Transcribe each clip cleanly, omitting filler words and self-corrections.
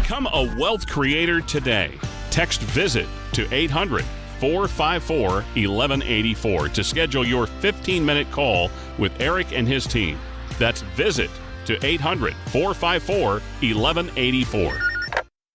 Become a wealth creator today. Text VISIT to 800-454-1184 to schedule your 15-minute call with Eric and his team. That's VISIT to 800-454-1184.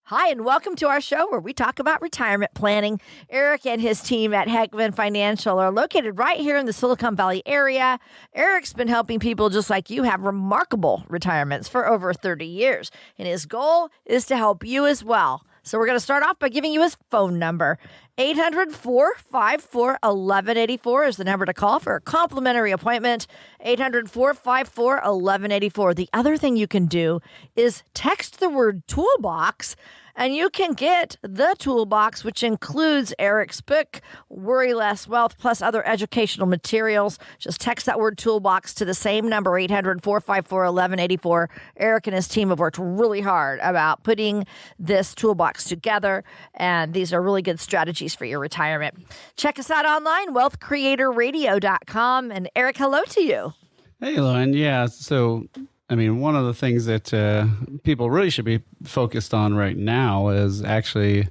Hi, and welcome to our show where we talk about retirement planning. Eric and his team at Heckman Financial are located right here in the Silicon Valley area. Eric's been helping people just like you have remarkable retirements for over 30 years, and his goal is to help you as well. So we're going to start off by giving you his phone number. 800-454-1184 is the number to call for a complimentary appointment. 800-454-1184. The other thing you can do is text the word toolbox, and you can get the toolbox, which includes Eric's book, Worry Less Wealth, plus other educational materials. Just text that word toolbox to the same number, 800-454-1184. Eric and his team have worked really hard about putting this toolbox together, and these are really good strategies for your retirement. Check us out online, wealthcreatorradio.com. And Eric, hello to you. Hey, Lauren. Yeah, so one of the things that people really should be focused on right now is actually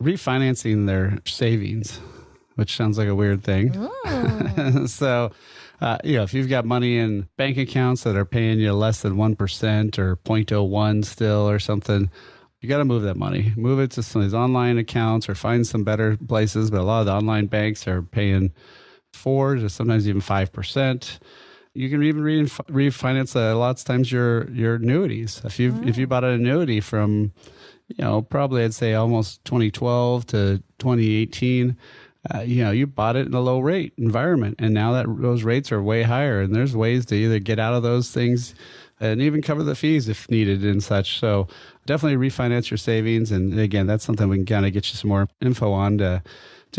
refinancing their savings, which sounds like a weird thing. So, if you've got money in bank accounts that are paying you less than 1% or 0.01 still or something, you got to move that money. Move it to some of these online accounts or find some better places. But a lot of the online banks are paying 4 to sometimes even 5%. You can even refinance a lot of times your annuities. If you bought an annuity from, probably I'd say almost 2012 to 2018, you bought it in a low rate environment, and now that those rates are way higher, and there's ways to either get out of those things and even cover the fees if needed and such. So definitely refinance your savings, and again, that's something we can kind of get you some more info on to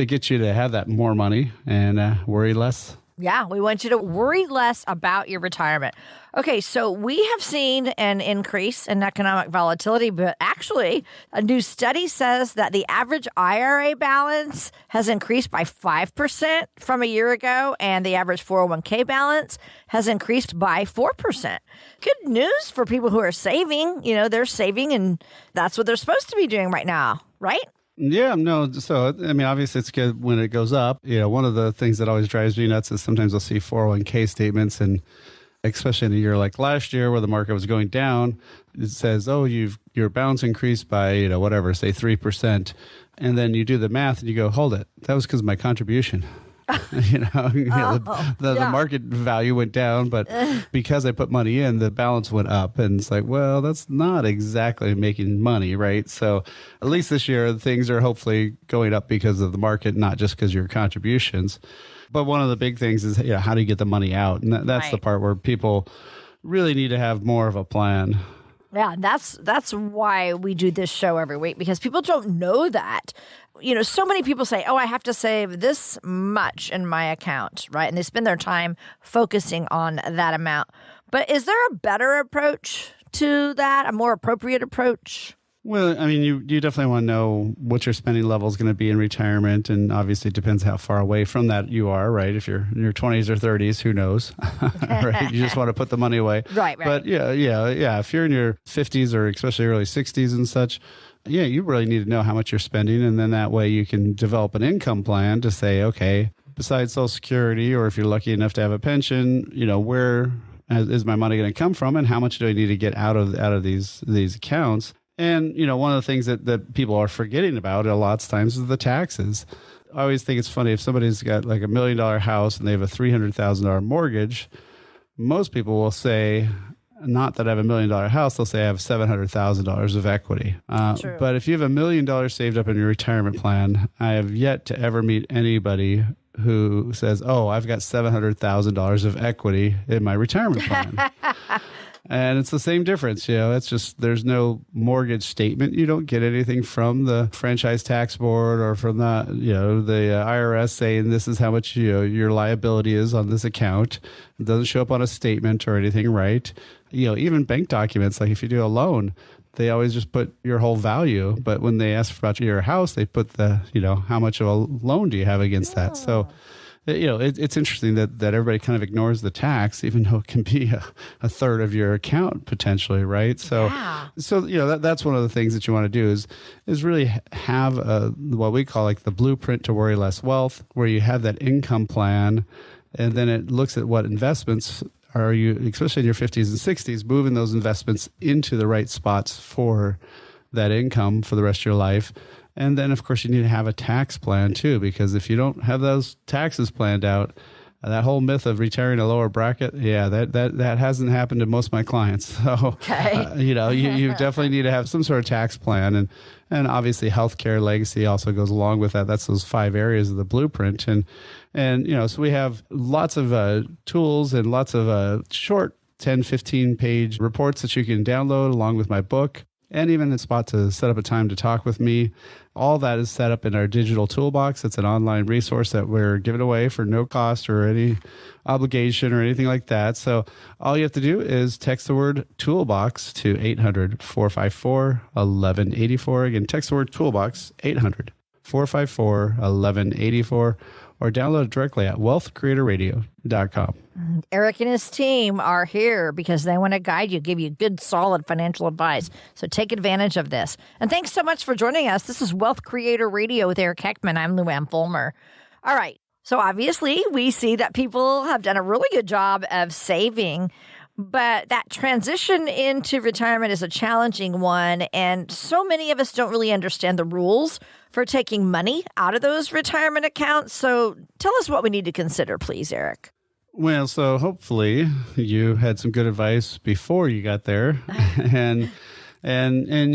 get you to have that more money and worry less. Yeah, we want you to worry less about your retirement. Okay, so we have seen an increase in economic volatility, but actually, a new study says that the average IRA balance has increased by 5% from a year ago, and the average 401k balance has increased by 4%. Good news for people who are saving. They're saving, and that's what they're supposed to be doing right now, right? Yeah, no. So, obviously it's good when it goes up. One of the things that always drives me nuts is sometimes I'll see 401k statements, and especially in a year like last year where the market was going down, it says, oh, your balance increased by, say 3%. And then you do the math and you go, hold it. That was because of my contribution. The market value went down, but because I put money in, the balance went up. And it's like, well, that's not exactly making money, right? So at least this year, things are hopefully going up because of the market, not just because of your contributions. But one of the big things is, how do you get the money out? And that's the part where people really need to have more of a plan. Yeah, that's why we do this show every week, because people don't know that. So many people say, oh, I have to save this much in my account, right? And they spend their time focusing on that amount. But is there a better approach to that, a more appropriate approach? Well, you definitely want to know what your spending level is going to be in retirement. And obviously it depends how far away from that you are, right? If you're in your 20s or 30s, who knows, right? You just want to put the money away. Right. But yeah. If you're in your 50s or especially early 60s and such, you really need to know how much you're spending. And then that way you can develop an income plan to say, okay, besides Social Security, or if you're lucky enough to have a pension, where is my money going to come from, and how much do I need to get out of these accounts? And, one of the things that people are forgetting about a lot of times is the taxes. I always think it's funny if somebody's got like $1 million house and they have a $300,000 mortgage, most people will say, not that I have $1 million house, they'll say I have $700,000 of equity. But if you have $1 million saved up in your retirement plan, I have yet to ever meet anybody who says, oh, I've got $700,000 of equity in my retirement plan. And it's the same difference. It's just there's no mortgage statement. You don't get anything from the franchise tax board or from the IRS saying this is how much your liability is on this account. It doesn't show up on a statement or anything, right? Even bank documents, like if you do a loan, they always just put your whole value. But when they ask about your house, they put the how much of a loan do you have against that? So it's interesting that everybody kind of ignores the tax, even though it can be a third of your account potentially, right? So, that's one of the things that you want to do is really have what we call like the blueprint to worry less wealth, where you have that income plan, and then it looks at what investments are you, especially in your 50s and 60s, moving those investments into the right spots for that income for the rest of your life. And then, of course, you need to have a tax plan, too, because if you don't have those taxes planned out, that whole myth of retiring a lower bracket, that hasn't happened to most of my clients. So, you definitely need to have some sort of tax plan. And obviously, healthcare legacy also goes along with that. That's those 5 areas of the blueprint. And so we have lots of tools and lots of short 10, 15-page reports that you can download along with my book, and even a spot to set up a time to talk with me. All that is set up in our digital toolbox. It's an online resource that we're giving away for no cost or any obligation or anything like that. So all you have to do is text the word toolbox to 800-454-1184. Again, text the word toolbox, 800-454-1184, or download it directly at wealthcreatorradio.com. Eric and his team are here because they want to guide you, give you good, solid financial advice. So take advantage of this. And thanks so much for joining us. This is Wealth Creator Radio with Eric Heckman. I'm Luann Fulmer. All right. So obviously, we see that people have done a really good job of saving, but that transition into retirement is a challenging one. And so many of us don't really understand the rules for taking money out of those retirement accounts. So tell us what we need to consider, please, Eric. Well, so hopefully you had some good advice before you got there, and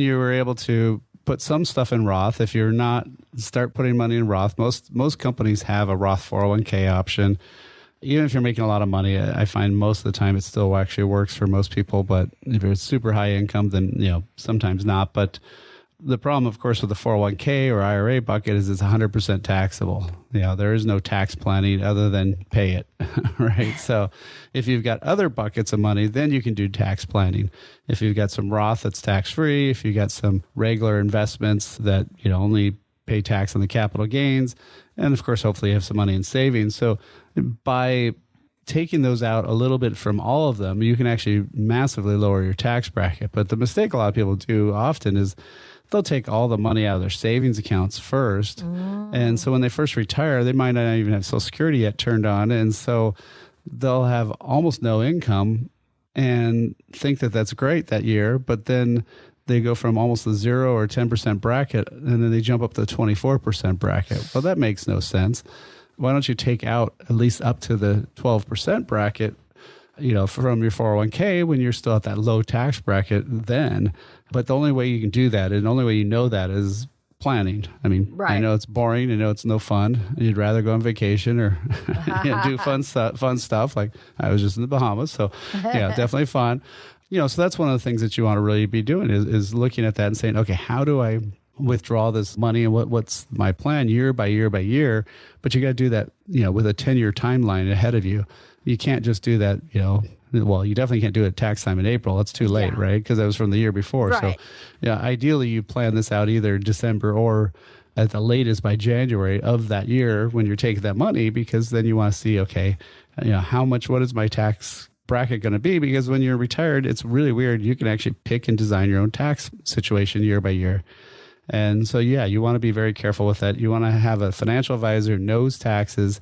you were able to put some stuff in Roth. If you're not, start putting money in Roth. Most companies have a Roth 401k option. Even if you're making a lot of money, I find most of the time it still actually works for most people. But if it's super high income, then sometimes not. But the problem, of course, with the 401k or IRA bucket is it's 100% taxable. There is no tax planning other than pay it, right? So if you've got other buckets of money, then you can do tax planning. If you've got some Roth that's tax-free, if you've got some regular investments that only pay tax on the capital gains, and of course, hopefully you have some money in savings. So by taking those out a little bit from all of them, you can actually massively lower your tax bracket. But the mistake a lot of people do often is they'll take all the money out of their savings accounts first. And so when they first retire, they might not even have Social Security yet turned on. And so they'll have almost no income and think that that's great that year. But then they go from almost the 0 or 10% bracket, and then they jump up to the 24% bracket. Well, that makes no sense. Why don't you take out at least up to the 12% bracket, from your 401k when you're still at that low tax bracket then? But the only way you can do that, and the only way you know that, is planning. I mean, right. I know it's boring. I know it's no fun. You'd rather go on vacation or do fun stuff. Like I was just in the Bahamas. So definitely fun. So that's one of the things that you want to really be doing is looking at that and saying, okay, how do I withdraw this money, and what's my plan year by year by year? But you got to do that, with a 10-year timeline ahead of you. You can't just do that, well, you definitely can't do it tax time in April. It's too late, right? Because that was from the year before. Right. So ideally you plan this out either December or at the latest by January of that year when you're taking that money, because then you want to see, okay, what is my tax bracket going to be? Because when you're retired, it's really weird. You can actually pick and design your own tax situation year by year. And so, you want to be very careful with that. You want to have a financial advisor who knows taxes,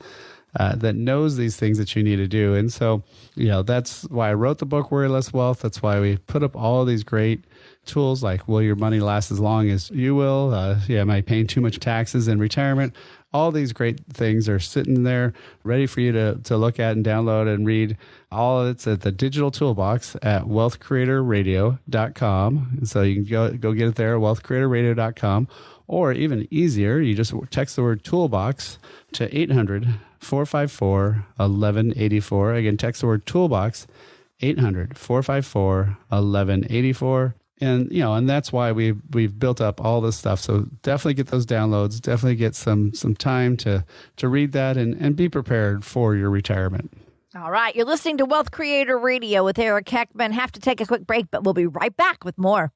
that knows these things that you need to do. And so, that's why I wrote the book, Worry Less Wealth. That's why we put up all of these great tools like, will your money last as long as you will? Am I paying too much taxes in retirement? All these great things are sitting there ready for you to look at and download and read. All of it's at the digital toolbox at wealthcreatorradio.com. So you can go get it there at wealthcreatorradio.com. Or even easier, you just text the word toolbox to 800-454-1184. Again, text the word toolbox, 800-454-1184. And that's why we've built up all this stuff. So definitely get those downloads. Definitely get some time to read that and be prepared for your retirement. All right. You're listening to Wealth Creator Radio with Eric Heckman. Have to take a quick break, but we'll be right back with more.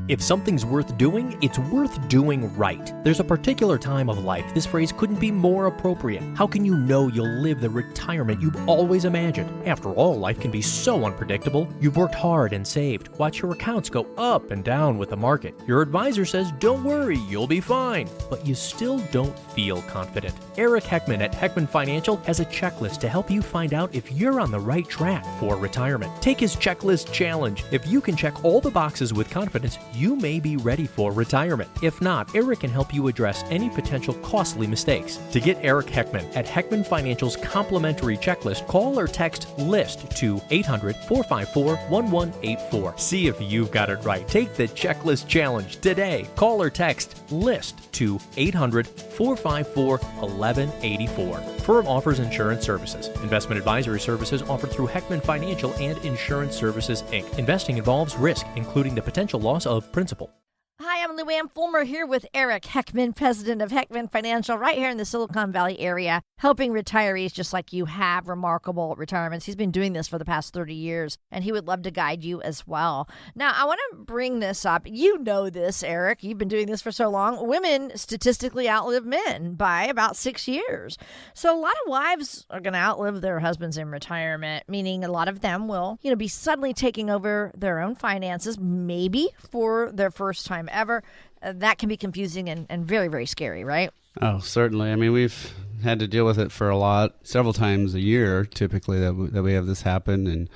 If something's worth doing, it's worth doing right. There's a particular time of life this phrase couldn't be more appropriate. How can you know you'll live the retirement you've always imagined? After all, life can be so unpredictable. You've worked hard and saved. Watch your accounts go up and down with the market. Your advisor says, don't worry, you'll be fine. But you still don't feel confident. Eric Heckman at Heckman Financial has a checklist to help you find out if you're on the right track for retirement. Take his checklist challenge. If you can check all the boxes with confidence, you may be ready for retirement. If not, Eric can help you address any potential costly mistakes. To get Eric Heckman at Heckman Financial's complimentary checklist, call or text LIST to 800-454-1184. See if you've got it right. Take the checklist challenge today. Call or text LIST to 800-454-1184. Firm offers insurance services. Investment advisory services offered through Heckman Financial and Insurance Services, Inc. Investing involves risk, including the potential loss of principal. Hi, I'm Luann Fulmer here with Eric Heckman, president of Heckman Financial, right here in the Silicon Valley area, helping retirees just like you have remarkable retirements. He's been doing this for the past 30 years, and he would love to guide you as well. Now, I want to bring this up. You know this, Eric. You've been doing this for so long. Women statistically outlive men by about 6 years. So a lot of wives are going to outlive their husbands in retirement, meaning a lot of them will, be suddenly taking over their own finances, maybe for their first time ever. That can be confusing and very, very scary, right? Oh, certainly. I mean, we've had to deal with it for several times a year, typically, that we have this happen. And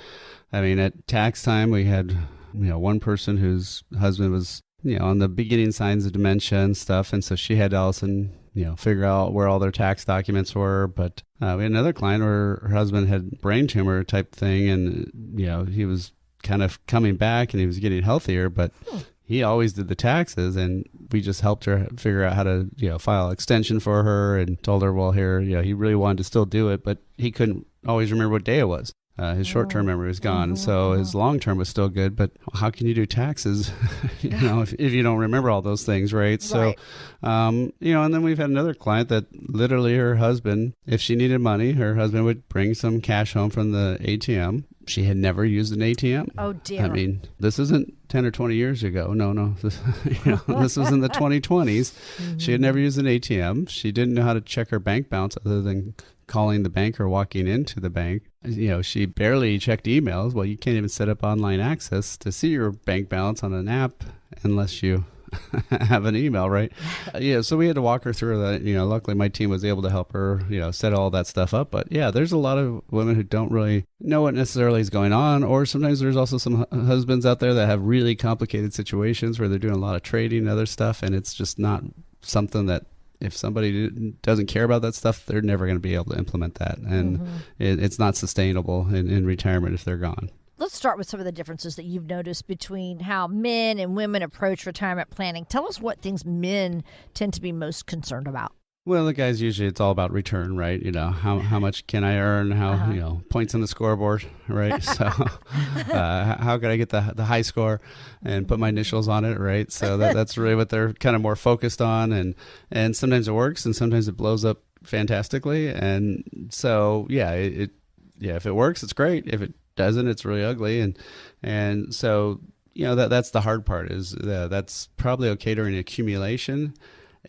I mean, at tax time, we had, one person whose husband was, on the beginning signs of dementia and stuff. And so she had to all of a sudden, figure out where all their tax documents were. But we had another client where her husband had brain tumor type thing. And, he was kind of coming back and he was getting healthier, but he always did the taxes, and we just helped her figure out how to, file extension for her, and told her, well, here, he really wanted to still do it, but he couldn't always remember what day it was. His short-term memory was gone, and so his long-term was still good. But how can you do taxes, if you don't remember all those things, right? So, and then we've had another client that literally her husband, if she needed money, her husband would bring some cash home from the ATM. She had never used an ATM. Oh, dear. I mean, this isn't 10 or 20 years ago. No. This was in the 2020s. Mm-hmm. She had never used an ATM. She didn't know how to check her bank balance other than calling the bank or walking into the bank. She barely checked emails. Well, you can't even set up online access to see your bank balance on an app unless you have an email, right? So we had to walk her through that. Luckily my team was able to help her, set all that stuff up. But yeah, there's a lot of women who don't really know what necessarily is going on. Or sometimes there's also some husbands out there that have really complicated situations where they're doing a lot of trading and other stuff. And it's just not something that, if somebody doesn't care about that stuff, they're never going to be able to implement that. And it's not sustainable in retirement if they're gone. Let's start with some of the differences that you've noticed between how men and women approach retirement planning. Tell us what things men tend to be most concerned about. Well, the guys, usually it's all about return, right? How much can I earn? How, points on the scoreboard, right? So how can I get the high score and put my initials on it, right? So that's really what they're kind of more focused on. And sometimes it works and sometimes it blows up fantastically. And so, if it works, it's great. If it doesn't, it's really ugly. And so, that's the hard part is that's probably okay during accumulation.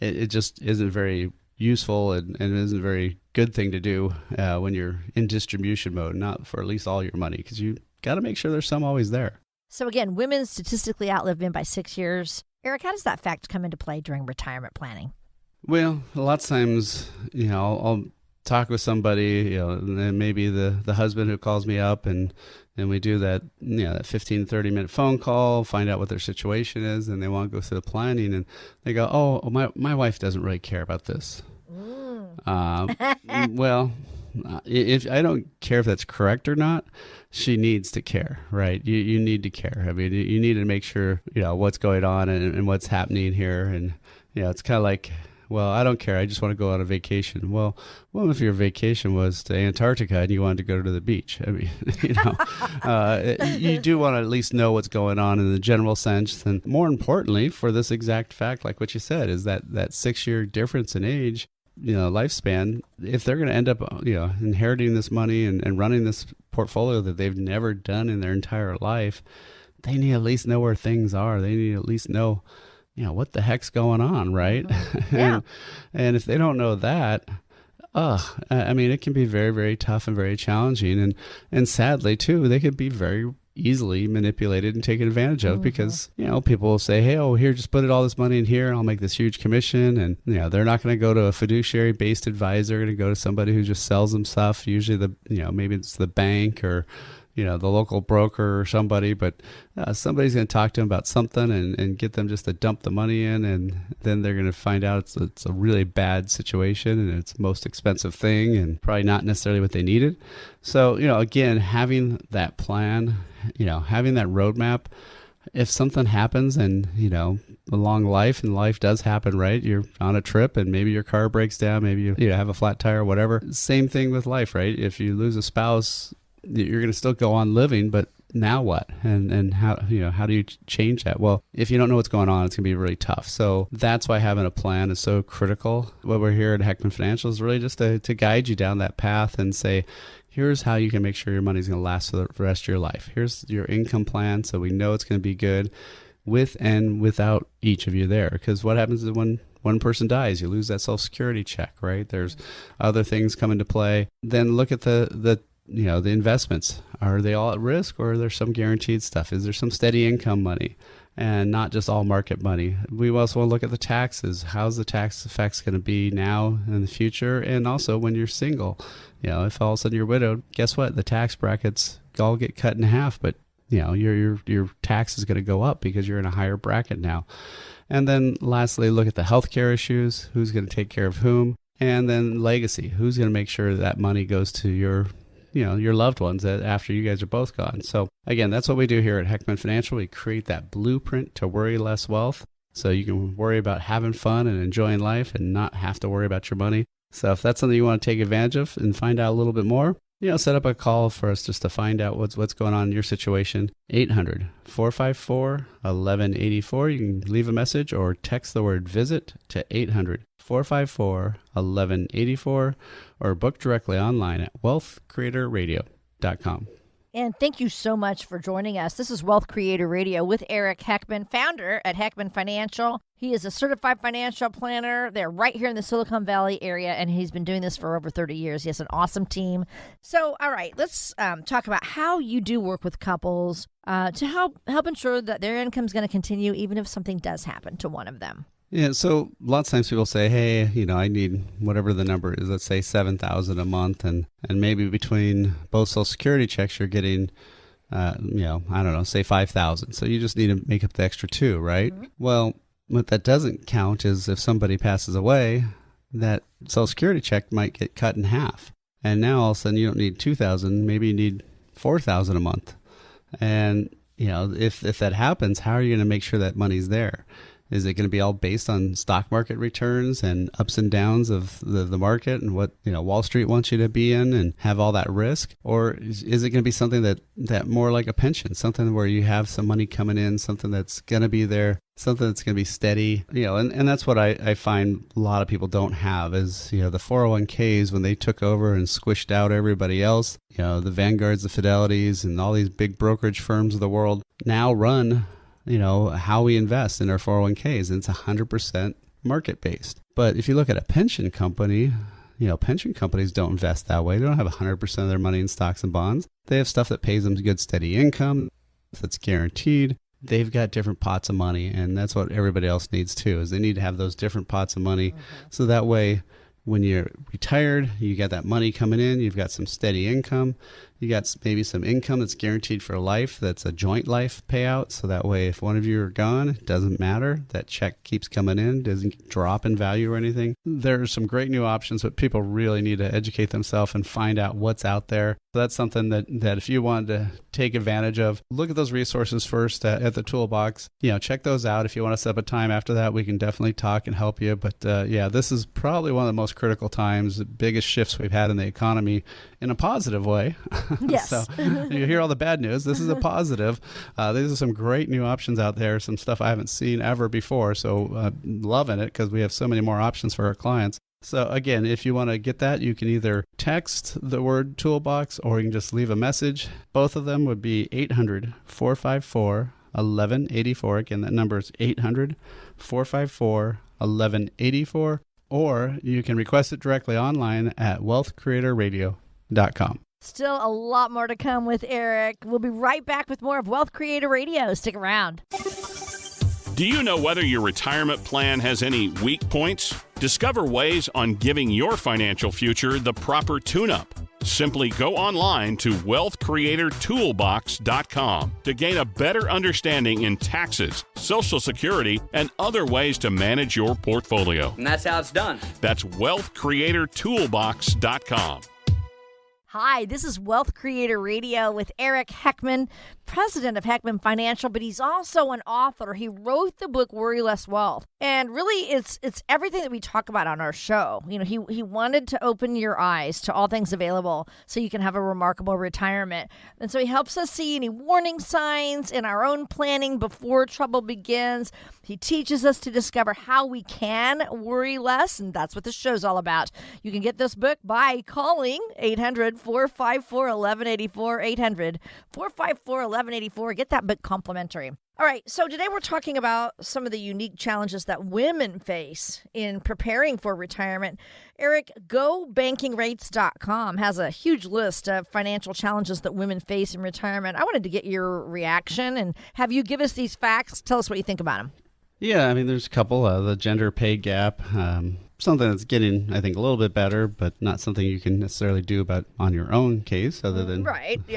It just isn't very useful and isn't a very good thing to do when you're in distribution mode, not for at least all your money, because you got to make sure there's some always there. So again, women statistically outlive men by 6 years. Eric, how does that fact come into play during retirement planning? Well, a lot of times, I'll talk with somebody, and then maybe the husband who calls me up and we do that, that 15, 30-minute phone call, find out what their situation is, and they want to go through the planning, and they go, oh, my wife doesn't really care about this. Well, if I don't care if that's correct or not, she needs to care, right? You need to care. I mean, you need to make sure, what's going on and what's happening here. And, it's kind of like, well, I don't care. I just want to go on a vacation. Well, if your vacation was to Antarctica and you wanted to go to the beach, I mean, you do want to at least know what's going on in the general sense. And more importantly, for this exact fact, like what you said, is that 6-year difference in age, lifespan, if they're going to end up, inheriting this money and running this portfolio that they've never done in their entire life, they need to at least know where things are. They need to at least know, what the heck's going on, right? Yeah. and if they don't know that, I mean, it can be very, very tough and very challenging. And sadly, too, they could be very easily manipulated and taken advantage of because, people will say, hey, here, just put all this money in here and I'll make this huge commission. And, they're not going to go to a fiduciary based advisor. They're going to go to somebody who just sells them stuff. Usually maybe it's the bank or, the local broker or somebody, but somebody's going to talk to them about something and get them just to dump the money in. And then they're going to find out it's a really bad situation and it's the most expensive thing and probably not necessarily what they needed. So, again, having that plan, having that roadmap, if something happens and, along life and life does happen, right? You're on a trip and maybe your car breaks down, maybe you have a flat tire or whatever. Same thing with life, right? If you lose a spouse, you're going to still go on living, but now what? And how do you change that? Well, if you don't know what's going on, it's going to be really tough. So that's why having a plan is so critical. What we're here at Heckman Financial is really just to guide you down that path and say, here's how you can make sure your money's going to last for the rest of your life. Here's your income plan so we know it's going to be good with and without each of you there. Because what happens is when one person dies, you lose that Social Security check, right? There's other things come into play. Then look at the investments. Are they all at risk or are there some guaranteed stuff? Is there some steady income money and not just all market money? We also want to look at the taxes. How's the tax effects going to be now in the future? And also when you're single, if all of a sudden you're widowed, guess what? The tax brackets all get cut in half, but your tax is going to go up because you're in a higher bracket now. And then lastly, look at the healthcare issues. Who's going to take care of whom? And then legacy. Who's going to make sure that money goes to your loved ones after you guys are both gone. So again, that's what we do here at Heckman Financial. We create that blueprint to worry less wealth so you can worry about having fun and enjoying life and not have to worry about your money. So if that's something you want to take advantage of and find out a little bit more, set up a call for us just to find out what's going on in your situation. 800-454-1184. You can leave a message or text the word visit to 800-454-1184 or book directly online at wealthcreatorradio.com. And thank you so much for joining us. This is Wealth Creator Radio with Eric Heckman, founder at Heckman Financial. He is a certified financial planner. They're right here in the Silicon Valley area, and he's been doing this for over 30 years. He has an awesome team. So, all right, let's talk about how you do work with couples to help ensure that their income is going to continue even if something does happen to one of them. Yeah, so lots of times people say, hey, I need whatever the number is, let's say $7,000 a month, and maybe between both Social Security checks, you're getting, I don't know, say $5,000. So you just need to make up the extra $2,000, right? Mm-hmm. Well, what that doesn't count is if somebody passes away, that Social Security check might get cut in half. And now all of a sudden you don't need $2,000, maybe you need $4,000 a month. And, if that happens, how are you going to make sure that money's there? Is it going to be all based on stock market returns and ups and downs of the market and what Wall Street wants you to be in and have all that risk? Or is it going to be something that more like a pension, something where you have some money coming in, something that's going to be there, something that's going to be steady? And that's what I find a lot of people don't have is, the 401ks when they took over and squished out everybody else, the Vanguards, the Fidelities, and all these big brokerage firms of the world now run how we invest in our 401ks, and it's 100% market-based. But if you look at a pension company, pension companies don't invest that way. They don't have 100% of their money in stocks and bonds. They have stuff that pays them good, steady income that's guaranteed. They've got different pots of money, and that's what everybody else needs too, is they need to have those different pots of money. So that way, when you're retired, you got that money coming in, you've got some steady income. You got maybe some income that's guaranteed for life, that's a joint life payout. So that way, if one of you are gone, it doesn't matter. That check keeps coming in, doesn't drop in value or anything. There are some great new options, but people really need to educate themselves and find out what's out there. So that's something that if you wanted to take advantage of, look at those resources first at the toolbox. Check those out. If you want to set up a time after that, we can definitely talk and help you. But this is probably one of the most critical times, the biggest shifts we've had in the economy in a positive way. Yes. So you hear all the bad news. This is a positive. These are some great new options out there, some stuff I haven't seen ever before. So loving it because we have so many more options for our clients. So again, if you want to get that, you can either text the word toolbox or you can just leave a message. Both of them would be 800-454-1184. Again, that number is 800-454-1184. Or you can request it directly online at wealthcreatorradio.com. Still a lot more to come with Eric. We'll be right back with more of Wealth Creator Radio. Stick around. Do you know whether your retirement plan has any weak points? Discover ways on giving your financial future the proper tune-up. Simply go online to wealthcreatortoolbox.com to gain a better understanding in taxes, Social Security, and other ways to manage your portfolio. And that's how it's done. That's wealthcreatortoolbox.com. Hi, this is Wealth Creator Radio with Eric Heckman, president of Heckman Financial, but he's also an author. He wrote the book Worry Less Wealth. And really, it's everything that we talk about on our show. You know, he wanted to open your eyes to all things available so you can have a remarkable retirement. And so he helps us see any warning signs in our own planning before trouble begins. He teaches us to discover how we can worry less, and that's what this show's all about. You can get this book by calling 800-454-1184, 800-454-1184. Get that book complimentary. All right, so today we're talking about some of the unique challenges that women face in preparing for retirement. Eric, GoBankingRates.com has a huge list of financial challenges that women face in retirement. I wanted to get your reaction and have you give us these facts. Tell us what you think about them. Yeah, I mean, there's a couple. The gender pay gap, something that's getting, I think, a little bit better, but not something you can necessarily do about on your own case other than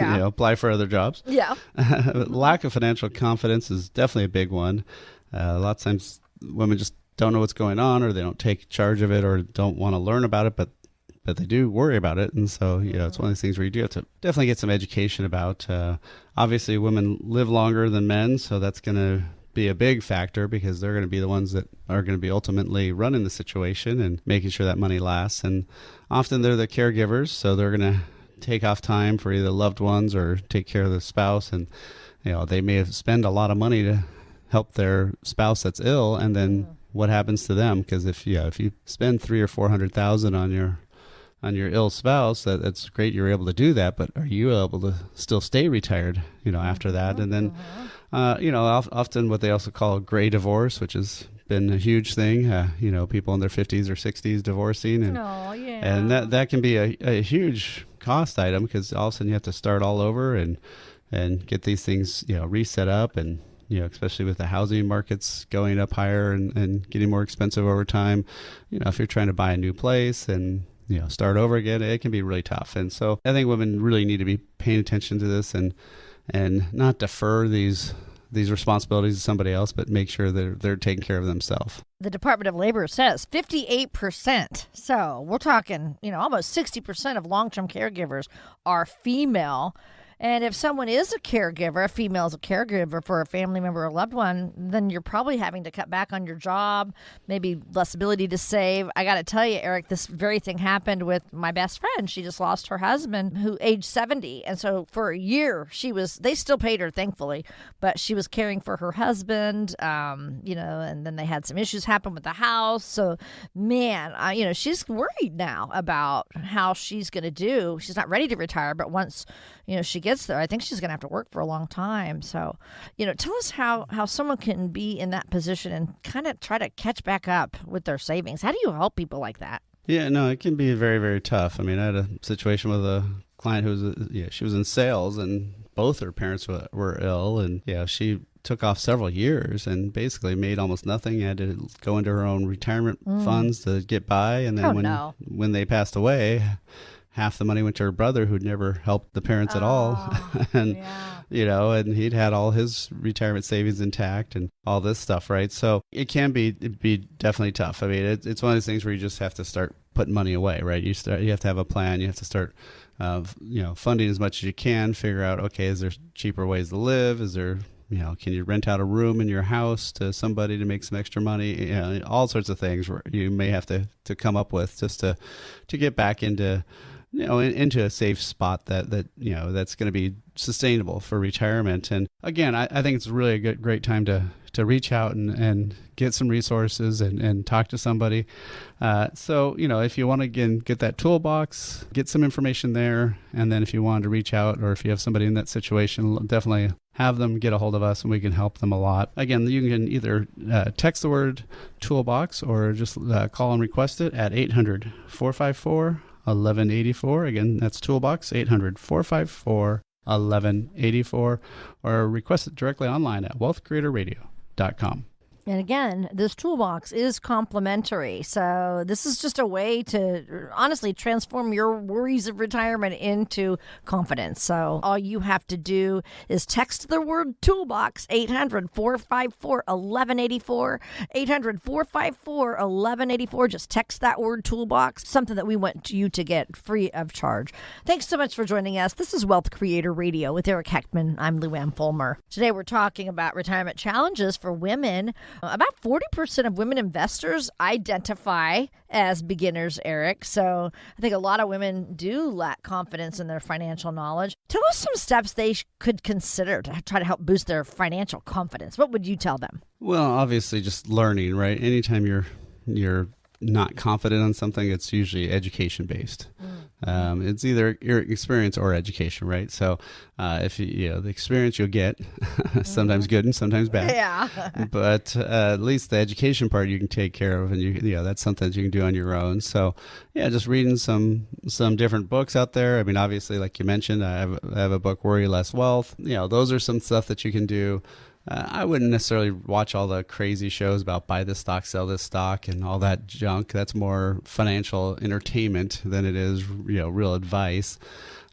apply for other jobs. Yeah. Lack of financial confidence is definitely a big one. A lot of times women just don't know what's going on, or they don't take charge of it, or don't want to learn about it, but they do worry about it. And so, it's one of these things where you do have to definitely get some education about. Obviously, women live longer than men, so that's going to be a big factor because they're going to be the ones that are going to be ultimately running the situation and making sure that money lasts. And often they're the caregivers, so they're going to take off time for either loved ones or take care of the spouse. And, they may have spent a lot of money to help their spouse that's ill. And then what happens to them? Because if you spend $300,000 or $400,000 on your ill spouse, that's great. You're able to do that, but are you able to still stay retired, after that? And then, often what they also call gray divorce, which has been a huge thing, people in their 50s or 60s divorcing. And that can be a huge cost item because all of a sudden you have to start all over and get these things, reset up. And, especially with the housing markets going up higher and getting more expensive over time, if you're trying to buy a new place and start over again, it can be really tough. And so I think women really need to be paying attention to this and not defer these responsibilities to somebody else, but make sure they're taking care of themselves. The Department of Labor says 58%. So we're talking, almost 60% of long-term caregivers are female. And if someone is a caregiver, a female is a caregiver for a family member or loved one, then you're probably having to cut back on your job, maybe less ability to save. I got to tell you, Eric, this very thing happened with my best friend. She just lost her husband, who aged 70. And so for a year, they still paid her, thankfully, but she was caring for her husband, and then they had some issues happen with the house. So, man, she's worried now about how she's going to do. She's not ready to retire, but once, she gets there, I think she's going to have to work for a long time. So, tell us how someone can be in that position and kind of try to catch back up with their savings. How do you help people like that? Yeah, no, it can be very, very tough. I mean, I had a situation with a client who was, she was in sales and both her parents were ill, and she took off several years and basically made almost nothing. Had to go into her own retirement funds to get by. And then when they passed away, half the money went to her brother, who'd never helped the parents at all. And, and he'd had all his retirement savings intact and all this stuff, right? So it can be definitely tough. I mean, it's one of those things where you just have to start putting money away, right? You have to have a plan. You have to start, funding as much as you can, figure out, okay, is there cheaper ways to live? Is there, can you rent out a room in your house to somebody to make some extra money? All sorts of things where you may have to come up with just to get back into into a safe spot that's going to be sustainable for retirement. And again, I think it's really a great time to to reach out and get some resources and talk to somebody. So, if you want to, again, get that toolbox, get some information there. And then if you want to reach out, or if you have somebody in that situation, definitely have them get a hold of us and we can help them a lot. Again, you can either text the word toolbox or just call and request it at 800-454-1184. Again, that's toolbox, 800-454-1184, or request it directly online at wealthcreatorradio.com. And again, this toolbox is complimentary. So this is just a way to honestly transform your worries of retirement into confidence. So all you have to do is text the word toolbox, 800-454-1184, 800-454-1184. Just text that word toolbox, something that we want you to get free of charge. Thanks so much for joining us. This is Wealth Creator Radio with Eric Heckman. I'm Lou Ann Fulmer. Today we're talking about retirement challenges for women. About 40% of women investors identify as beginners, Eric. So I think a lot of women do lack confidence in their financial knowledge. Tell us some steps they could consider to try to help boost their financial confidence. What would you tell them? Well, obviously just learning, right? Anytime you're not confident on something, it's usually education based. It's either your experience or education, right? So if the experience you'll get, sometimes good and sometimes bad. Yeah. But at least the education part you can take care of, and that's something that you can do on your own. So just reading some different books out there. I mean, obviously, like you mentioned, I have a book, Worry Less Wealth. Those are some stuff that you can do. I wouldn't necessarily watch all the crazy shows about buy this stock, sell this stock, and all that junk. That's more financial entertainment than it is, real advice.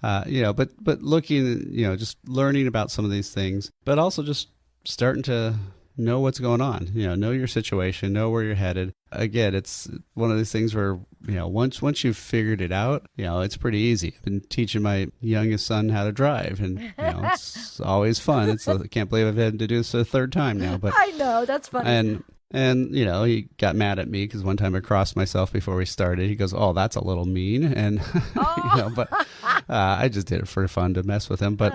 But looking, just learning about some of these things, but also just starting to know what's going on. Know your situation, know where you're headed. Again, it's one of these things where, once you've figured it out, it's pretty easy. I've been teaching my youngest son how to drive, and, it's always fun. I can't believe I've had to do this a third time now. But I know, that's funny. And he got mad at me because one time I crossed myself before we started. He goes, "Oh, that's a little mean." And, but I just did it for fun to mess with him. But,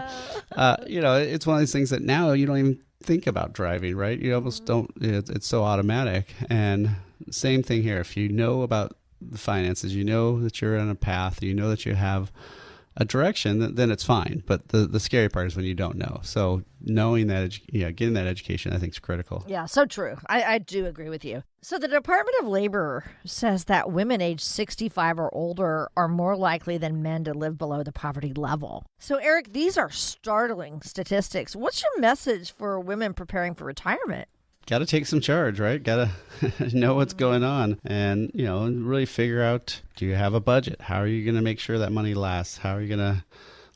it's one of these things that now you don't even think about driving, right? You almost don't, it's so automatic. And same thing here. If you know about the finances, you know that you're on a path, you know that you have a direction, then it's fine. But the scary part is when you don't know. So knowing that, getting that education, I think is critical. Yeah, so true. I do agree with you. So the Department of Labor says that women aged 65 or older are more likely than men to live below the poverty level. So Eric, these are startling statistics. What's your message for women preparing for retirement? Got to take some charge, right? Got to know what's going on and, really figure out, do you have a budget? How are you going to make sure that money lasts? How are you going to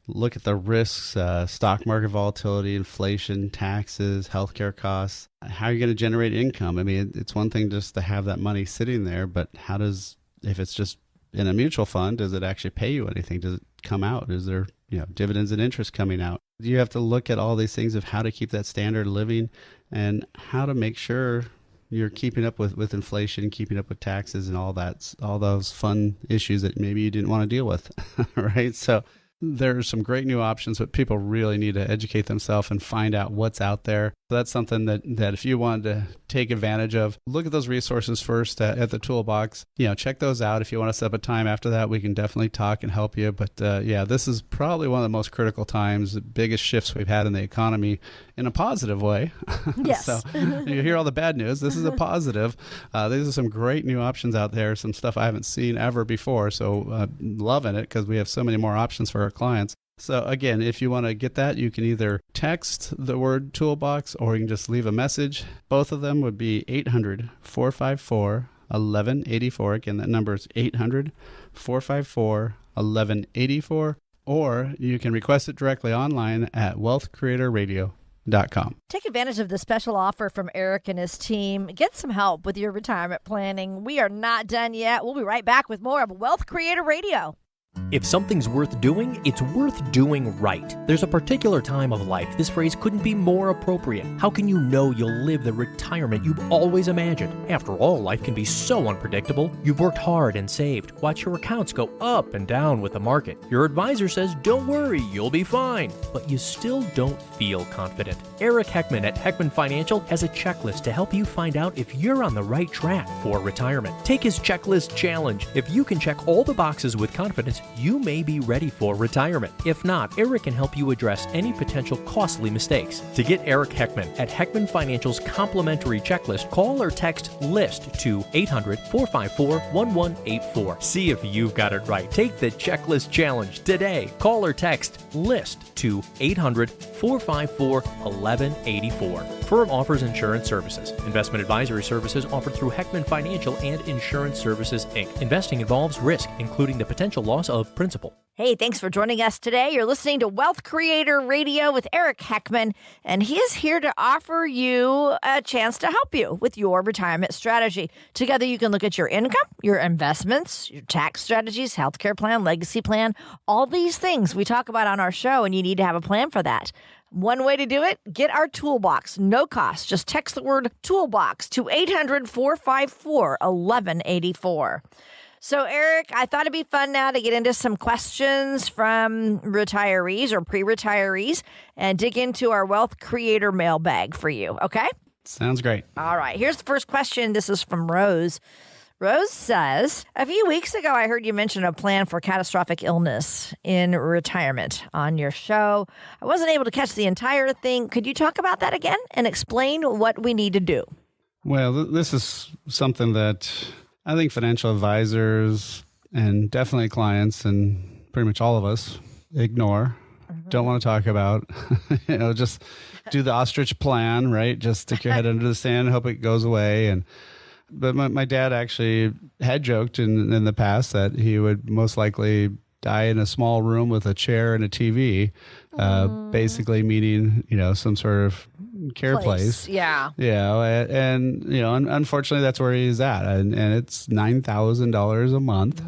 look at the risks, stock market volatility, inflation, taxes, healthcare costs? How are you going to generate income? I mean, it's one thing just to have that money sitting there, but if it's just in a mutual fund, does it actually pay you anything? Does it come out? Is there, dividends and interest coming out? You have to look at all these things of how to keep that standard of living and how to make sure you're keeping up with inflation, keeping up with taxes and all those fun issues that maybe you didn't want to deal with, right? So there are some great new options, but people really need to educate themselves and find out what's out there. So that's something that if you wanted to take advantage of, look at those resources first at the toolbox. Check those out. If you want to set up a time after that, we can definitely talk and help you. But this is probably one of the most critical times, the biggest shifts we've had in the economy in a positive way. Yes. So you hear all the bad news. This is a positive. These are some great new options out there, some stuff I haven't seen ever before. So loving it because we have so many more options for our clients. So again, if you want to get that, you can either text the word toolbox or you can just leave a message. Both of them would be 800-454-1184. Again, that number is 800-454-1184. Or you can request it directly online at wealthcreatorradio.com. Take advantage of the special offer from Eric and his team. Get some help with your retirement planning. We are not done yet. We'll be right back with more of Wealth Creator Radio. If something's worth doing, it's worth doing right. There's a particular time of life this phrase couldn't be more appropriate. How can you know you'll live the retirement you've always imagined? After all, life can be so unpredictable. You've worked hard and saved. Watch your accounts go up and down with the market. Your advisor says, don't worry, you'll be fine. But you still don't feel confident. Eric Heckman at Heckman Financial has a checklist to help you find out if you're on the right track for retirement. Take his checklist challenge. If you can check all the boxes with confidence, you may be ready for retirement. If not, Eric can help you address any potential costly mistakes. To get Eric Heckman at Heckman Financial's complimentary checklist, call or text LIST to 800-454-1184. See if you've got it right. Take the checklist challenge today. Call or text LIST to 800-454-1184. Firm offers insurance services. Investment advisory services offered through Heckman Financial and Insurance Services, Inc. Investing involves risk, including the potential loss of principal. Hey, thanks for joining us today. You're listening to Wealth Creator Radio with Eric Heckman, and he is here to offer you a chance to help you with your retirement strategy. Together, you can look at your income, your investments, your tax strategies, healthcare plan, legacy plan, all these things we talk about on our show, and you need to have a plan for that. One way to do it, get our toolbox, no cost. Just text the word toolbox to 800-454-1184. So, Eric, I thought it'd be fun now to get into some questions from retirees or pre-retirees and dig into our Wealth Creator mailbag for you, okay? Sounds great. All right, here's the first question. This is from Rose. Rose says, a few weeks ago, I heard you mention a plan for catastrophic illness in retirement on your show. I wasn't able to catch the entire thing. Could you talk about that again and explain what we need to do? Well, this is something that I think financial advisors and definitely clients and pretty much all of us ignore, don't want to talk about. Just do the ostrich plan, right? Just stick your head under the sand, hope it goes away. But my dad actually had joked in the past that he would most likely die in a small room with a chair and a TV, basically meaning, some sort of care place. Yeah. Yeah. And unfortunately, that's where he's at. And it's $9,000 a month.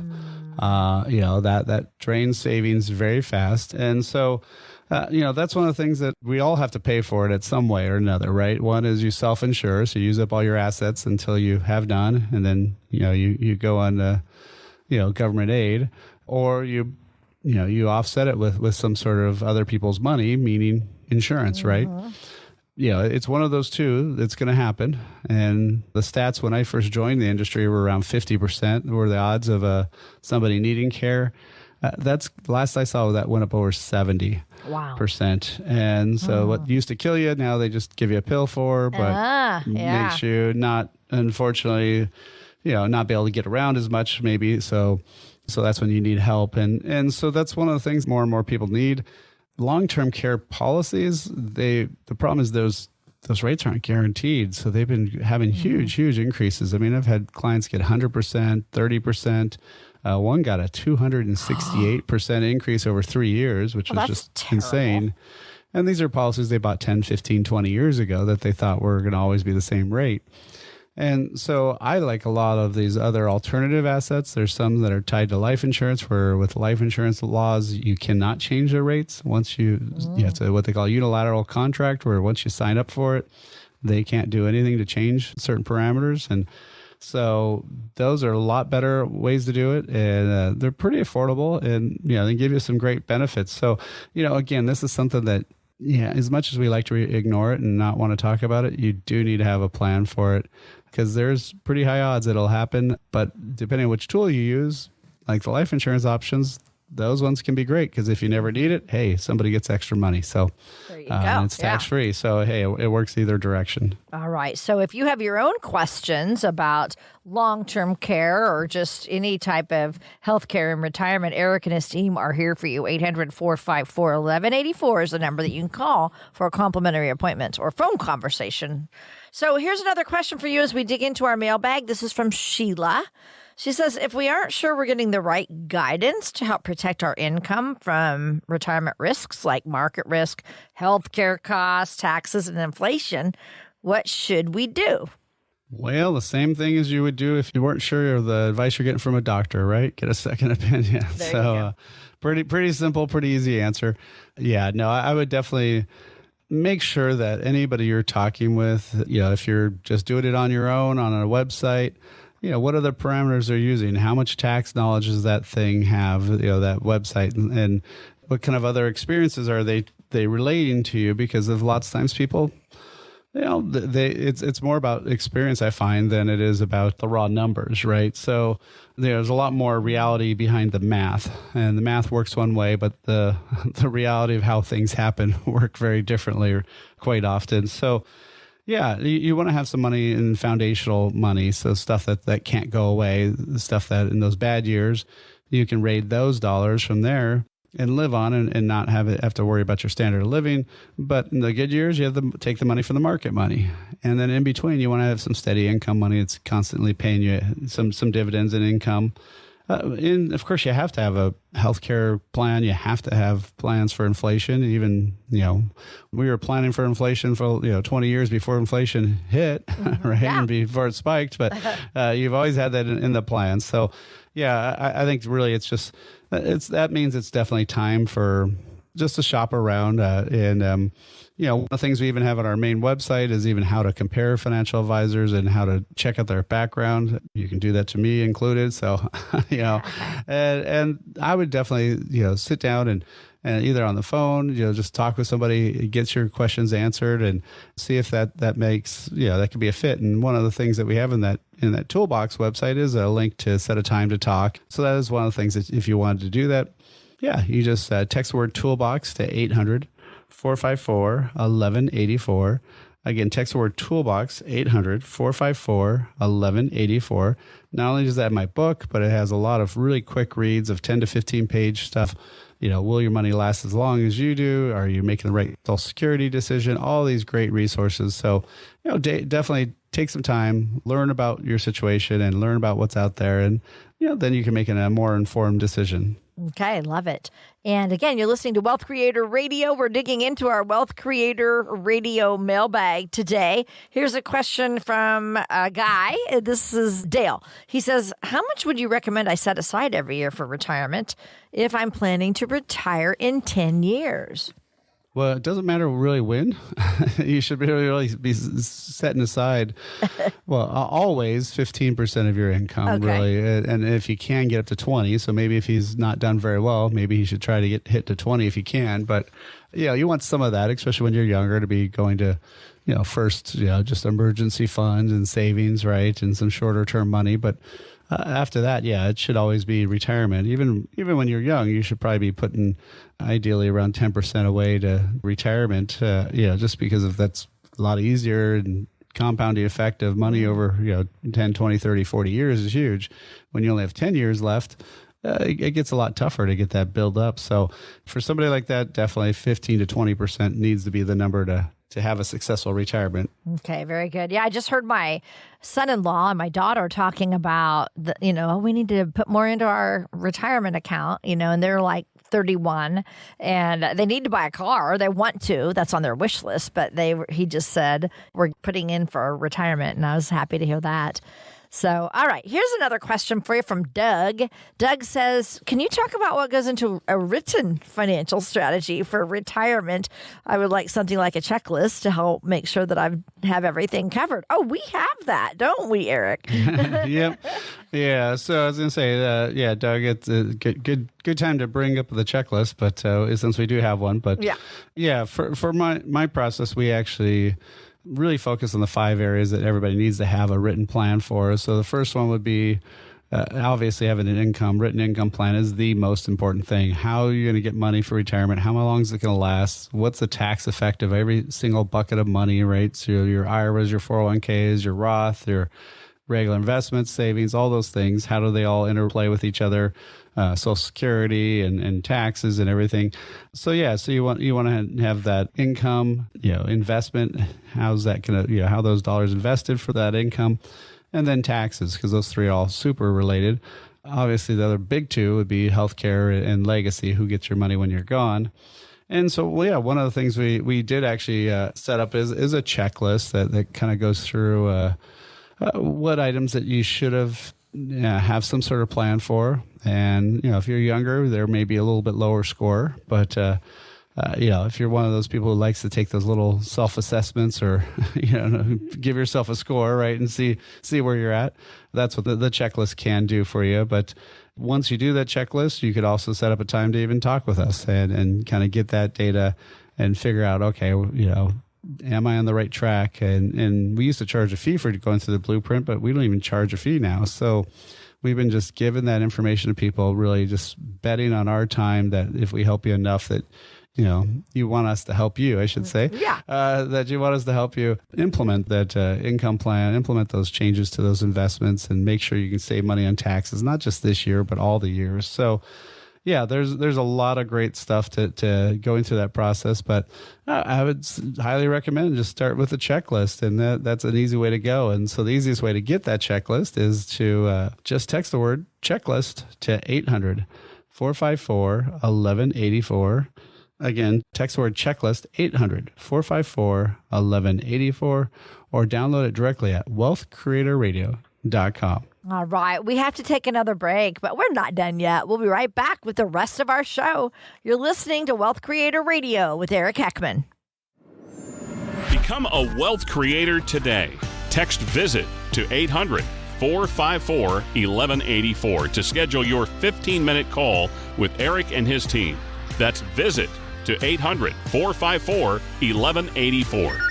That drains savings very fast. And so, that's one of the things that we all have to pay for it at some way or another, right? One is you self-insure, so you use up all your assets until you have none, and then, you go on, government aid, or you offset it with some sort of other people's money, meaning insurance, right? It's one of those two that's going to happen. And the stats when I first joined the industry were around 50% were the odds of somebody needing care. That's last I saw that went up over 70%. Wow. And so what used to kill you, now they just give you a pill for, but makes you not, unfortunately, not be able to get around as much maybe. So that's when you need help. And so that's one of the things more and more people need. Long-term care policies, the problem is those rates aren't guaranteed. So they've been having huge increases. I mean, I've had clients get 100%, 30%. One got a 268% increase over 3 years, which was just insane. And these are policies they bought 10, 15, 20 years ago that they thought were going to always be the same rate. And so I like a lot of these other alternative assets. There's some that are tied to life insurance, where with life insurance laws, you cannot change the rates once it's what they call a unilateral contract, where once you sign up for it, they can't do anything to change certain parameters. And so those are a lot better ways to do it, and they're pretty affordable, and they give you some great benefits. So again, this is something that as much as we like to ignore it and not want to talk about it, you do need to have a plan for it, because there's pretty high odds it'll happen. But depending on which tool you use, like the life insurance options, those ones can be great, because if you never need it, hey, somebody gets extra money. So there you go. It's tax-free. So, hey, it works either direction. All right. So if you have your own questions about long-term care or just any type of health care in retirement, Eric and his team are here for you. 800-454-1184 is the number that you can call for a complimentary appointment or phone conversation. So here's another question for you as we dig into our mailbag. This is from Sheila. She says, if we aren't sure we're getting the right guidance to help protect our income from retirement risks like market risk, healthcare costs, taxes, and inflation, what should we do? Well, the same thing as you would do if you weren't sure of the advice you're getting from a doctor, right? Get a second opinion. So pretty simple, pretty easy answer. Yeah, no, I would definitely make sure that anybody you're talking with, if you're just doing it on your own on a website, what are the parameters they're using? How much tax knowledge does that thing have, that website? And what kind of other experiences are they relating to you? Because of lots of times people, it's more about experience, I find, than it is about the raw numbers, right? So there's a lot more reality behind the math, and the math works one way, but the reality of how things happen work very differently quite often. So yeah, you want to have some money in foundational money, so stuff that can't go away, stuff that in those bad years, you can raid those dollars from there and live on and not have to worry about your standard of living. But in the good years, you have to take the money from the market money. And then in between, you want to have some steady income money that's constantly paying you some dividends and income. And of course, you have to have a healthcare plan. You have to have plans for inflation. Even, we were planning for inflation for, 20 years before inflation hit, right? Yeah. And before it spiked. But you've always had that in the plan. So, yeah, I think really that means it's definitely time for just to shop around. One of the things we even have on our main website is even how to compare financial advisors and how to check out their background. You can do that to me included. So, and I would definitely, sit down and either on the phone, just talk with somebody, get your questions answered and see if that makes, that could be a fit. And one of the things that we have in that toolbox website is a link to set a time to talk. So that is one of the things that if you wanted to do that, you just text the word toolbox to 800-454-1184. Again, text the word toolbox, 800-454-1184. Not only does that have my book, but it has a lot of really quick reads of 10 to 15 page stuff. Will your money last as long as you do? Are you making the right Social Security decision? All these great resources. So, definitely take some time, learn about your situation and learn about what's out there. And, then you can make a more informed decision. Okay, love it. And again, you're listening to Wealth Creator Radio. We're digging into our Wealth Creator Radio mailbag today. Here's a question from a guy. This is Dale. He says, how much would you recommend I set aside every year for retirement if I'm planning to retire in 10 years? Well, it doesn't matter really when. You should really be setting aside, always 15% of your income, really. And if you can get up to 20, so maybe if he's not done very well, maybe he should try to get hit to 20 if he can. But, you want some of that, especially when you're younger, to be going to, first, just emergency funds and savings, right, and some shorter term money. But after that, it should always be retirement. Even when you're young, you should probably be putting ideally around 10% away to retirement, just because that's a lot easier, and compounding effect of money over 10, 20, 30, 40 years is huge. When you only have 10 years left, it gets a lot tougher to get that build up. So for somebody like that, definitely 15 to 20% needs to be the number to have a successful retirement. Okay, very good. Yeah, I just heard my son-in-law and my daughter talking about, we need to put more into our retirement account, and they're like 31 and they need to buy a car. They want to. That's on their wish list. But he just said, we're putting in for retirement. And I was happy to hear that. So, all right, here's another question for you from Doug. Doug says, can you talk about what goes into a written financial strategy for retirement? I would like something like a checklist to help make sure that I have everything covered. Oh, we have that, don't we, Eric? Yep. Yeah. So I was going to say, Doug, it's a good time to bring up the checklist, but since we do have one. But for my process, we actually really focus on the 5 areas that everybody needs to have a written plan for. So the first one would be obviously having an written income plan is the most important thing. How are you going to get money for retirement? How long is it going to last? What's the tax effect of every single bucket of money, right? So your IRAs, your 401ks, your Roth, your regular investments, savings, all those things. How do they all interplay with each other? Social Security and taxes and everything. So you want to have that income, investment. How's that going to, how those dollars invested for that income, and then taxes, because those 3 are all super related. Obviously, the other big 2 would be healthcare and legacy. Who gets your money when you're gone? And so, one of the things we did actually set up is a checklist that kind of goes through what items that you should have some sort of plan for. And, if you're younger, there may be a little bit lower score, but, if you're one of those people who likes to take those little self-assessments or, give yourself a score, right, and see where you're at, that's what the checklist can do for you. But once you do that checklist, you could also set up a time to even talk with us and kind of get that data and figure out, okay, am I on the right track? And we used to charge a fee for going through the blueprint, but we don't even charge a fee now. So we've been just giving that information to people, really just betting on our time that if we help you enough that, you want us to help you, I should say. That you want us to help you implement that income plan, implement those changes to those investments, and make sure you can save money on taxes, not just this year, but all the years. So, there's a lot of great stuff to going through that process, but I would highly recommend just start with a checklist, and that's an easy way to go. And so the easiest way to get that checklist is to just text the word checklist to 800-454-1184. Again, text the word checklist 800-454-1184, or download it directly at wealthcreatorradio.com. All right. We have to take another break, but we're not done yet. We'll be right back with the rest of our show. You're listening to Wealth Creator Radio with Eric Heckman. Become a wealth creator today. Text VISIT to 800-454-1184 to schedule your 15-minute call with Eric and his team. That's VISIT to 800-454-1184.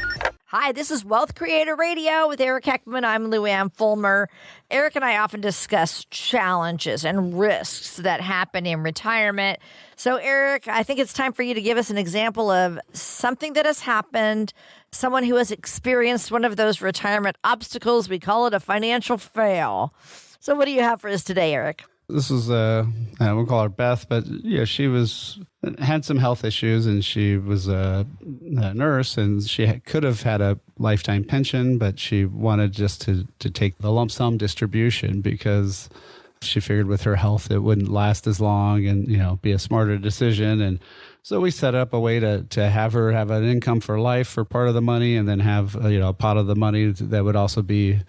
Hi, this is Wealth Creator Radio with Eric Heckman. I'm Lou Ann Fulmer. Eric and I often discuss challenges and risks that happen in retirement. So, Eric, I think it's time for you to give us an example of something that has happened, someone who has experienced one of those retirement obstacles. We call it a financial fail. So what do you have for us today, Eric? This is, we'll call her Beth, but she had some health issues, and she was a nurse, and she could have had a lifetime pension, but she wanted just to take the lump sum distribution because she figured with her health it wouldn't last as long and, be a smarter decision. And so we set up a way to have her have an income for life for part of the money, and then have, a pot of the money that would also be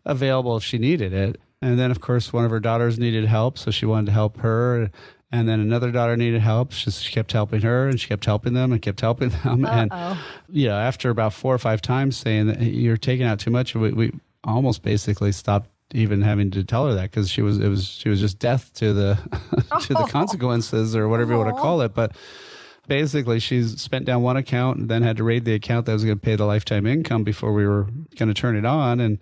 available if she needed it. And then, of course, one of her daughters needed help, so she wanted to help her. And then another daughter needed help. She kept helping her, and she kept helping them and kept helping them. Uh-oh. And, after about 4 or 5 times saying that you're taking out too much, we almost basically stopped even having to tell her that, because she was just death to the to the consequences, or whatever you want to call it. But basically, she's spent down one account and then had to raid the account that was going to pay the lifetime income before we were going to turn it on. And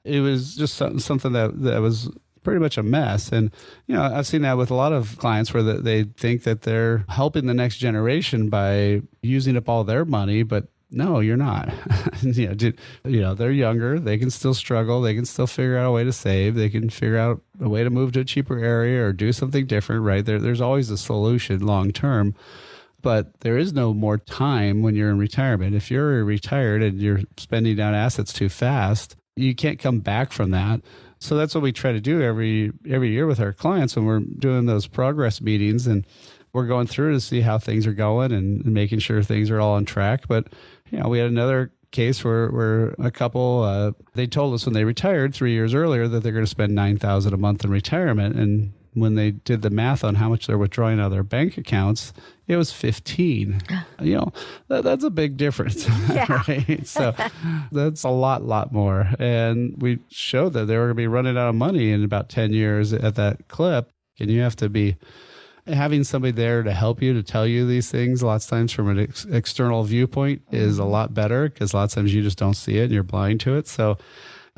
it was just something that was pretty much a mess. And, I've seen that with a lot of clients where they think that they're helping the next generation by using up all their money, but no, you're not. They're younger. They can still struggle. They can still figure out a way to save. They can figure out a way to move to a cheaper area or do something different, right? There's always a solution long term. But there is no more time when you're in retirement. If you're retired and you're spending down assets too fast, you can't come back from that. So that's what we try to do every year with our clients when we're doing those progress meetings, and we're going through to see how things are going and making sure things are all on track. But we had another case where a couple they told us when they retired 3 years earlier that they're going to spend $9,000 a month in retirement, and when they did the math on how much they're withdrawing out of their bank accounts, it was 15. That's a big difference. Yeah. Right? So that's a lot more. And we showed that they were going to be running out of money in about 10 years at that clip. And you have to be having somebody there to help you, to tell you these things a lot of times from an external viewpoint is a lot better, because a lot of times you just don't see it and you're blind to it. So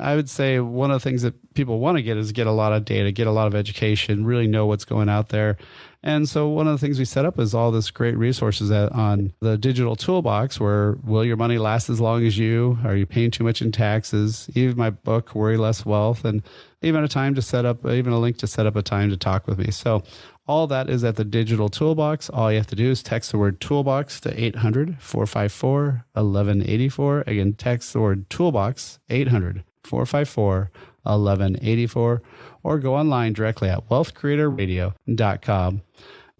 I would say one of the things that people want to get is get a lot of data, get a lot of education, really know what's going out there. And so one of the things we set up is all this great resources on the digital toolbox, where will your money last as long as you? Are you paying too much in taxes? Even my book, Worry Less Wealth, and even a link to set up a time to talk with me. So all that is at the digital toolbox. All you have to do is text the word toolbox to 800-454-1184. Again, text the word toolbox, 800-454-1184, or go online directly at wealthcreatorradio.com.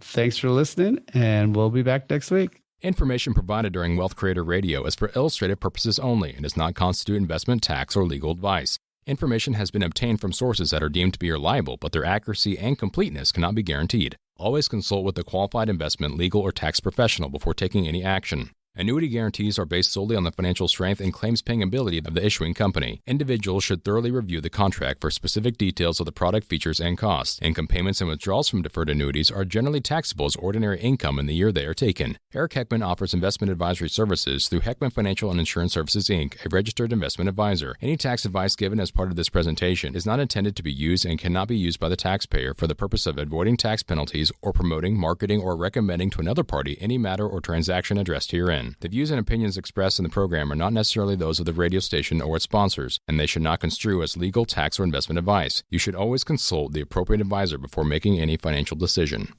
Thanks for listening, and we'll be back next week. Information provided during Wealth Creator Radio is for illustrative purposes only and does not constitute investment, tax, or legal advice. Information has been obtained from sources that are deemed to be reliable, but their accuracy and completeness cannot be guaranteed. Always consult with a qualified investment, legal, or tax professional before taking any action. Annuity guarantees are based solely on the financial strength and claims-paying ability of the issuing company. Individuals should thoroughly review the contract for specific details of the product features and costs. Income payments and withdrawals from deferred annuities are generally taxable as ordinary income in the year they are taken. Eric Heckman offers investment advisory services through Heckman Financial and Insurance Services, Inc., a registered investment advisor. Any tax advice given as part of this presentation is not intended to be used and cannot be used by the taxpayer for the purpose of avoiding tax penalties or promoting, marketing, or recommending to another party any matter or transaction addressed herein. The views and opinions expressed in the program are not necessarily those of the radio station or its sponsors, and they should not construe as legal, tax, or investment advice. You should always consult the appropriate advisor before making any financial decision.